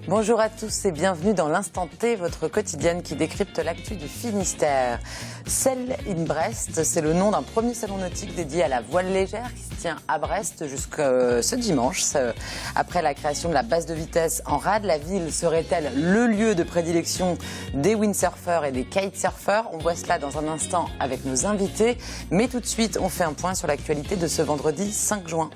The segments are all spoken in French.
Bonjour à tous et bienvenue dans l'Instant T, votre quotidienne qui décrypte l'actu du Finistère. Sail in Brest, c'est le nom d'un premier salon nautique dédié à la voile légère qui se tient à Brest jusqu'à ce dimanche. Après la création de la base de vitesse en rade, la ville serait-elle le lieu de prédilection des windsurfers et des kitesurfers? On voit cela dans un instant avec nos invités. Mais tout de suite, on fait un point sur l'actualité de ce vendredi 5 juin.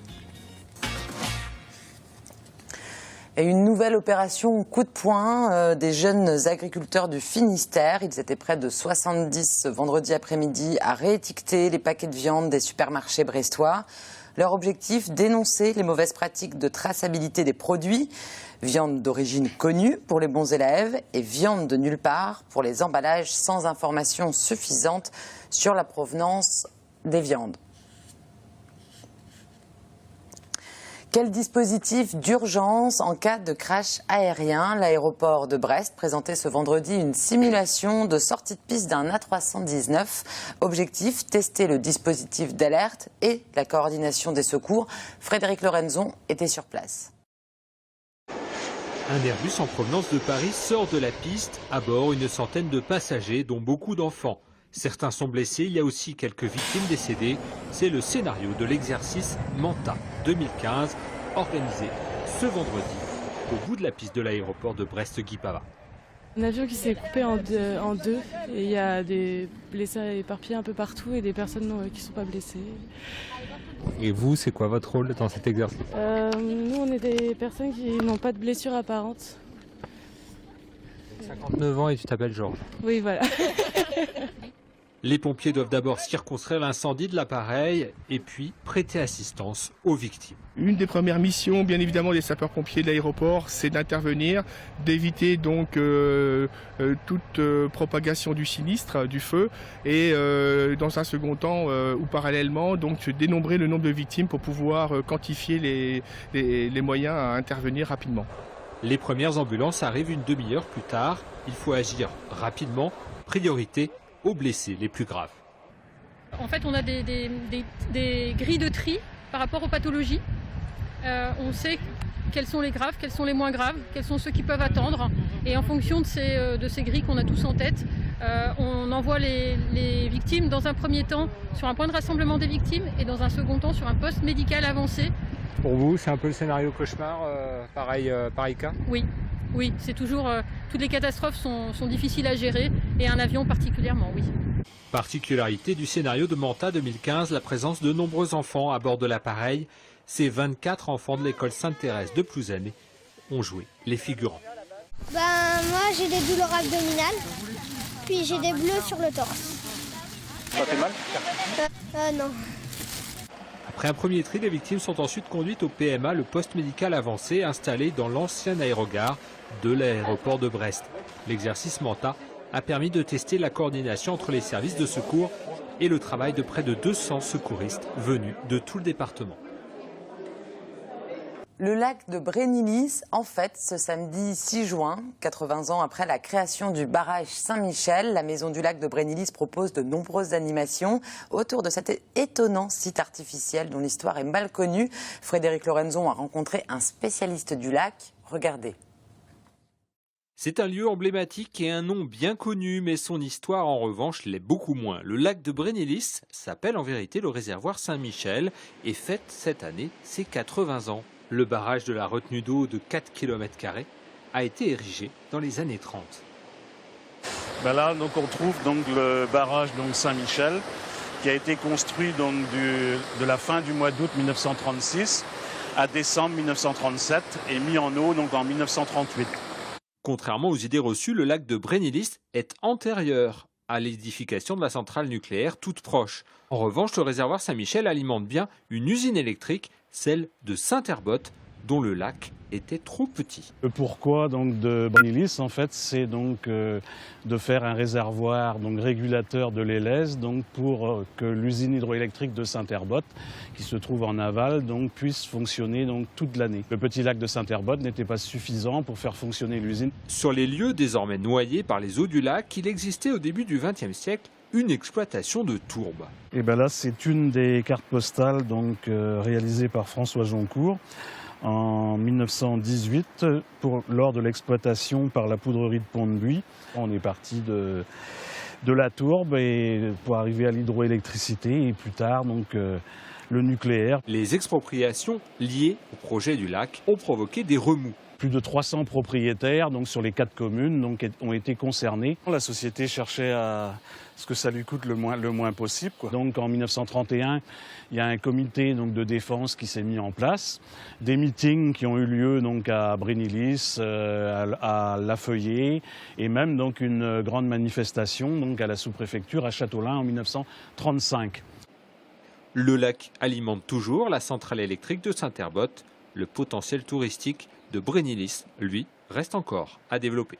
Et une nouvelle opération coup de poing des jeunes agriculteurs du Finistère. Ils étaient près de 70 ce vendredi après-midi à réétiqueter les paquets de viande des supermarchés brestois. Leur objectif, dénoncer les mauvaises pratiques de traçabilité des produits. Viande d'origine connue pour les bons élèves et viande de nulle part pour les emballages sans information suffisante sur la provenance des viandes. Quel dispositif d'urgence en cas de crash aérien? L'aéroport de Brest présentait ce vendredi une simulation de sortie de piste d'un A319. Objectif, tester le dispositif d'alerte et la coordination des secours. Frédéric Lorenzon était sur place. Un Airbus en provenance de Paris sort de la piste. À bord, une centaine de passagers, dont beaucoup d'enfants. Certains sont blessés, il y a aussi quelques victimes décédées. C'est le scénario de l'exercice Manta 2015, organisé ce vendredi au bout de la piste de l'aéroport de Brest-Guipava. Un avion qui s'est coupé en deux et il y a des blessés éparpillés un peu partout et des personnes qui ne sont pas blessées. Et vous, c'est quoi votre rôle dans cet exercice? Nous, on est des personnes qui n'ont pas de blessures apparentes. 59 ans et tu t'appelles Georges. Oui, voilà. Les pompiers doivent d'abord circonscrire l'incendie de l'appareil et puis prêter assistance aux victimes. Une des premières missions, bien évidemment, des sapeurs-pompiers de l'aéroport, c'est d'intervenir, d'éviter donc toute propagation du sinistre, du feu, et dans un second temps ou parallèlement, donc dénombrer le nombre de victimes pour pouvoir quantifier les moyens à intervenir rapidement. Les premières ambulances arrivent une demi-heure plus tard. Il faut agir rapidement. Priorité aux blessés les plus graves. En fait, on a des grilles de tri par rapport aux pathologies. On sait quels sont les graves, quels sont les moins graves, quels sont ceux qui peuvent attendre. Et en fonction de ces grilles qu'on a tous en tête, on envoie les victimes dans un premier temps sur un point de rassemblement des victimes et dans un second temps sur un poste médical avancé. Pour vous, c'est un peu le scénario cauchemar, pareil cas? Oui, c'est toujours. Toutes les catastrophes sont difficiles à gérer et un avion particulièrement, oui. Particularité du scénario de Manta 2015, la présence de nombreux enfants à bord de l'appareil. Ces 24 enfants de l'école Sainte-Thérèse de Plouzané ont joué les figurants. Moi j'ai des douleurs abdominales, puis j'ai des bleus sur le torse. Ça fait mal? Non. Après un premier tri, les victimes sont ensuite conduites au PMA, le poste médical avancé installé dans l'ancien aérogare de l'aéroport de Brest. L'exercice Manta a permis de tester la coordination entre les services de secours et le travail de près de 200 secouristes venus de tout le département. Le lac de Brénilis, en fait, ce samedi 6 juin, 80 ans après la création du barrage Saint-Michel, la maison du lac de Brénilis propose de nombreuses animations autour de cet étonnant site artificiel dont l'histoire est mal connue. Frédéric Lorenzon a rencontré un spécialiste du lac. Regardez. C'est un lieu emblématique et un nom bien connu, mais son histoire en revanche l'est beaucoup moins. Le lac de Brénilis s'appelle en vérité le réservoir Saint-Michel et fête cette année ses 80 ans. Le barrage de la retenue d'eau de 4 km² a été érigé dans les années 30. Là, donc, on trouve donc, le barrage Saint-Michel qui a été construit donc, de la fin du mois d'août 1936 à décembre 1937 et mis en eau donc, en 1938. Contrairement aux idées reçues, le lac de Brénilis est antérieur à l'édification de la centrale nucléaire toute proche. En revanche, le réservoir Saint-Michel alimente bien une usine électrique, celle de Saint-Herbot, dont le lac était trop petit. Le pourquoi donc de Brénilis, en fait, c'est donc de faire un réservoir donc régulateur de l'Élèze, donc pour que l'usine hydroélectrique de Saint-Herbot, qui se trouve en aval, donc puisse fonctionner donc toute l'année. Le petit lac de Saint-Herbot n'était pas suffisant pour faire fonctionner l'usine. Sur les lieux désormais noyés par les eaux du lac, il existait au début du XXe siècle une exploitation de tourbe. Et bien là, c'est une des cartes postales donc réalisées par François Joncourt en 1918 lors de l'exploitation par la poudrerie de Pont-de-Buis. On est parti de la tourbe et pour arriver à l'hydroélectricité et plus tard donc le nucléaire. Les expropriations liées au projet du lac ont provoqué des remous. Plus de 300 propriétaires donc, sur les 4 communes donc, ont été concernés. La société cherchait à ce que ça lui coûte le moins possible, quoi. Donc en 1931, il y a un comité donc, de défense qui s'est mis en place. Des meetings qui ont eu lieu donc, à Brennilis, à Lafeuillé et même donc, une grande manifestation donc, à la sous-préfecture à Châteaulin en 1935. Le lac alimente toujours la centrale électrique de Saint-Herbotte. Le potentiel touristique de Brennilis, lui, reste encore à développer.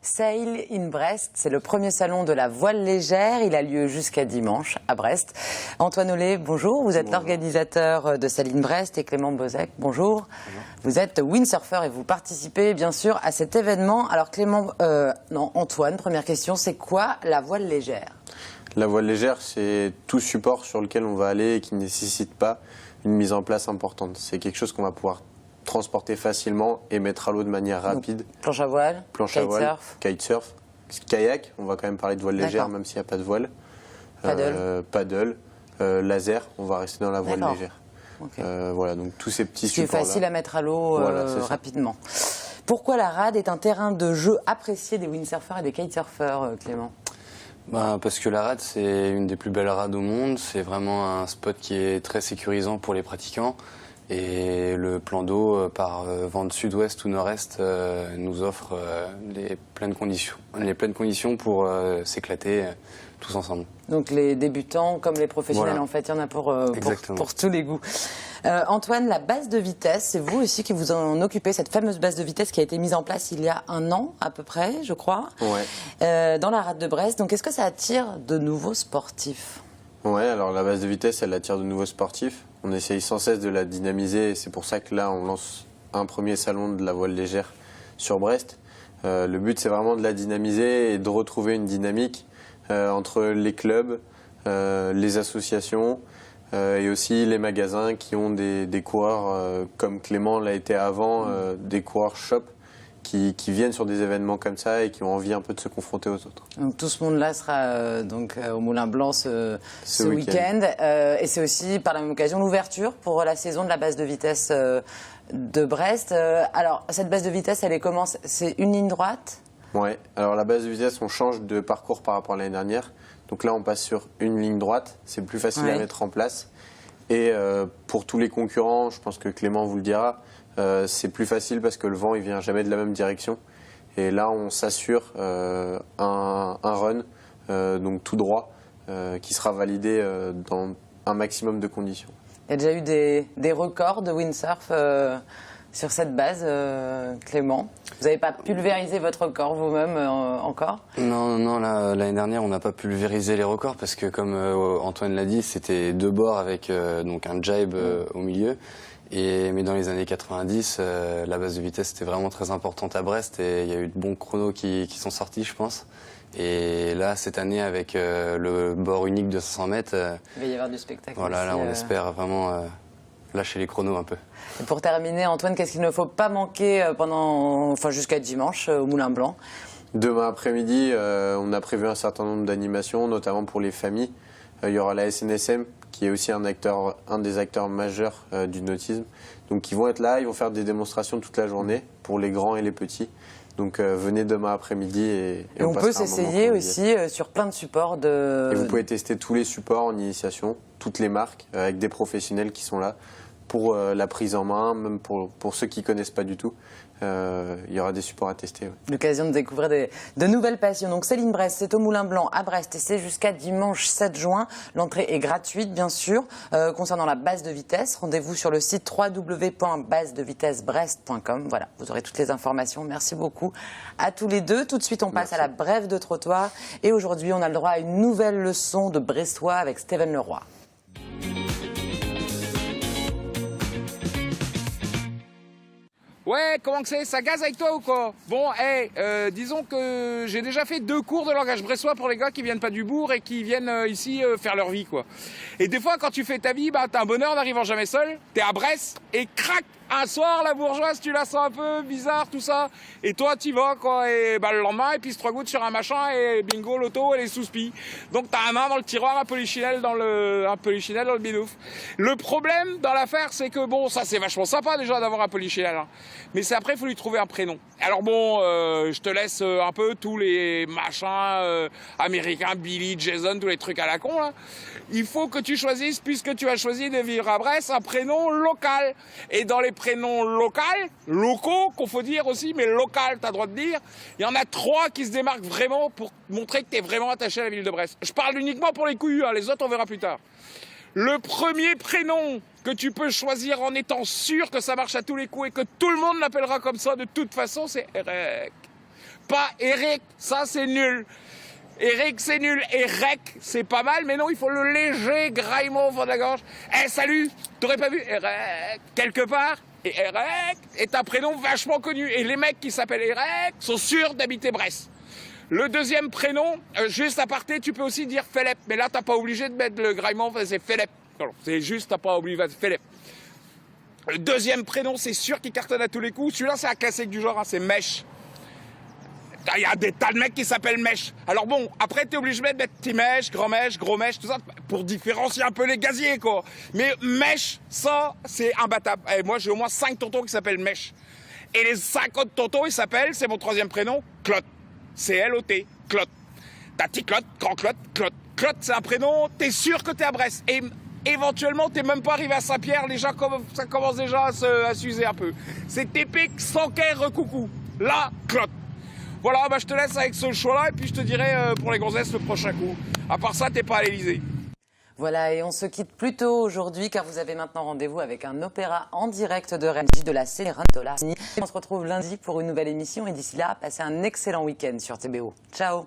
Sail in Brest, c'est le premier salon de la voile légère. Il a lieu jusqu'à dimanche à Brest. Antoine Ollet, bonjour. Vous êtes l'organisateur de Sail in Brest et Clément Bozek, bonjour. Vous êtes windsurfer et vous participez bien sûr à cet événement. Alors Antoine, première question, c'est quoi la voile légère? La voile légère, c'est tout support sur lequel on va aller et qui ne nécessite pas une mise en place importante. C'est quelque chose qu'on va pouvoir transporter facilement et mettre à l'eau de manière rapide. Donc, planche à voile, kitesurf, kayak, on va quand même parler de voile légère même s'il n'y a pas de voile. Paddle, laser, on va rester dans la voile légère. Okay. Voilà, donc tous ces petits supports. C'est facile à mettre à l'eau rapidement. Pourquoi la rade est un terrain de jeu apprécié des windsurfers et des kitesurfers, Clément? Parce que la rade, c'est une des plus belles rades au monde. C'est vraiment un spot qui est très sécurisant pour les pratiquants. Et le plan d'eau, par vent de sud-ouest ou nord-est, nous offre les pleines conditions pour s'éclater tous ensemble. Donc les débutants comme les professionnels, en fait, il y en a pour tous les goûts. Antoine, la base de vitesse, c'est vous aussi qui vous en occupez, cette fameuse base de vitesse qui a été mise en place il y a 1 an à peu près, je crois, dans la rade de Brest. Donc est-ce que ça attire de nouveaux sportifs? Ouais, alors la base de vitesse, elle attire de nouveaux sportifs. On essaye sans cesse de la dynamiser et c'est pour ça que là, on lance un premier salon de la voile légère sur Brest. Le but, c'est vraiment de la dynamiser et de retrouver une dynamique entre les clubs, les associations et aussi les magasins qui ont des coureurs comme Clément l'a été avant, des coureurs shop qui viennent sur des événements comme ça et qui ont envie un peu de se confronter aux autres. Donc tout ce monde-là sera au Moulin Blanc ce week-end. Et c'est aussi par la même occasion l'ouverture pour la saison de la base de vitesse de Brest. Alors cette base de vitesse, elle commence, c'est une ligne droite? Ouais, alors la base de vitesse, on change de parcours par rapport à l'année dernière. Donc là, on passe sur une ligne droite, c'est plus facile à mettre en place. Et pour tous les concurrents, je pense que Clément vous le dira, c'est plus facile parce que le vent il vient jamais de la même direction et là on s'assure un run donc tout droit qui sera validé dans un maximum de conditions. Il y a déjà eu des records de windsurf sur cette base, Clément. Vous n'avez pas pulvérisé votre record vous-même encore? Non, l'année dernière on n'a pas pulvérisé les records parce que comme Antoine l'a dit, c'était 2 bords avec donc un jibe au milieu. Mais dans les années 90, la base de vitesse était vraiment très importante à Brest et il y a eu de bons chronos qui sont sortis, je pense. Et là, cette année, avec le bord unique de 500 mètres, il va y avoir du spectacle. Voilà, là, on espère vraiment lâcher les chronos un peu. Et pour terminer, Antoine, qu'est-ce qu'il ne faut pas manquer jusqu'à dimanche au Moulin Blanc? Demain après-midi, on a prévu un certain nombre d'animations, notamment pour les familles. Il y aura la SNSM, qui est aussi un des acteurs majeurs du nautisme. Donc ils vont être là, ils vont faire des démonstrations toute la journée pour les grands et les petits. Donc venez demain après-midi et on peut s'essayer aussi sur plein de supports. Et vous pouvez tester tous les supports en initiation, toutes les marques, avec des professionnels qui sont là pour la prise en main, même pour ceux qui ne connaissent pas du tout. Il y aura des supports à tester. Ouais. L'occasion de découvrir de nouvelles passions. Donc Sail in Brest, c'est au Moulin Blanc à Brest et c'est jusqu'à dimanche 7 juin. L'entrée est gratuite bien sûr. Concernant la base de vitesse, rendez-vous sur le site www.basedevitessebrest.com. Voilà, vous aurez toutes les informations. Merci beaucoup à tous les deux. Tout de suite, on passe à la brève de trottoir. Et aujourd'hui, on a le droit à une nouvelle leçon de brestois avec Stéphane Leroy. Ouais, comment que c'est? Ça gaze avec toi ou quoi? Bon, disons que j'ai déjà fait 2 cours de langage bressois pour les gars qui viennent pas du bourg et qui viennent ici faire leur vie, quoi. Et des fois, quand tu fais ta vie, bah, t'as un bonheur n'arrivant jamais seul. T'es à Brest et crac, un soir, la bourgeoise, tu la sens un peu bizarre, tout ça. Et toi, t'y vas, quoi. Et bah, le lendemain, et puis 3 gouttes sur un machin et bingo, l'auto, elle est sous spi. Donc t'as un main dans le tiroir, un polichinelle dans le binouf. Le problème dans l'affaire, c'est que bon, ça c'est vachement sympa déjà d'avoir un polichinelle, hein. Mais c'est après, il faut lui trouver un prénom. Alors bon, je te laisse un peu tous les machins américains, Billy, Jason, tous les trucs à la con, là. Il faut que tu choisisses, puisque tu as choisi de vivre à Brest, un prénom local. Et dans les prénoms locaux, qu'on faut dire aussi, mais local, t'as le droit de dire, il y en a 3 qui se démarquent vraiment pour montrer que t'es vraiment attaché à la ville de Brest. Je parle uniquement pour les couilles, hein, les autres on verra plus tard. Le premier prénom que tu peux choisir en étant sûr que ça marche à tous les coups et que tout le monde l'appellera comme ça de toute façon, c'est Eric. Pas Eric, ça c'est nul. Eric, c'est nul. Eric, c'est pas mal, mais non, il faut le léger graillement au fond de la gorge. Salut, t'aurais pas vu Eric quelque part? Et Eric est un prénom vachement connu. Et les mecs qui s'appellent Eric sont sûrs d'habiter Brest. Le deuxième prénom, juste à parté, tu peux aussi dire Philippe. Mais là, t'as pas obligé de mettre le graillement, c'est Philippe. C'est juste, t'as pas obligé de Philippe. Le deuxième prénom, c'est sûr qu'il cartonne à tous les coups. Celui-là, c'est un classique du genre, hein, c'est Mèche. Il y a des tas de mecs qui s'appellent Mèche. Alors bon, après, t'es obligé de mettre petit Mèche, grand Mèche, gros Mèche, tout ça, pour différencier un peu les gaziers, quoi. Mais Mèche, ça, c'est imbattable. Et moi, j'ai au moins 5 tontons qui s'appellent Mèche. Et les 5 autres tontons, ils s'appellent, c'est mon 3e prénom, Claude. C-L-O-T, Claude. T'as petit Claude, grand Claude, Claude. Claude, c'est un prénom, t'es sûr que t'es à Brest. Et éventuellement, t'es même pas arrivé à Saint-Pierre, déjà, ça commence déjà à s'user un peu. C'est typique, sans quai, recoucou. Là, Claude. Voilà, bah, je te laisse avec ce choix-là et puis je te dirai pour les gonzesses le prochain coup. À part ça, t'es pas à l'Élysée. Voilà, et on se quitte plus tôt aujourd'hui car vous avez maintenant rendez-vous avec un opéra en direct de Rennes de la Cenerentola. On se retrouve lundi pour une nouvelle émission et d'ici là, passez un excellent week-end sur TBO. Ciao.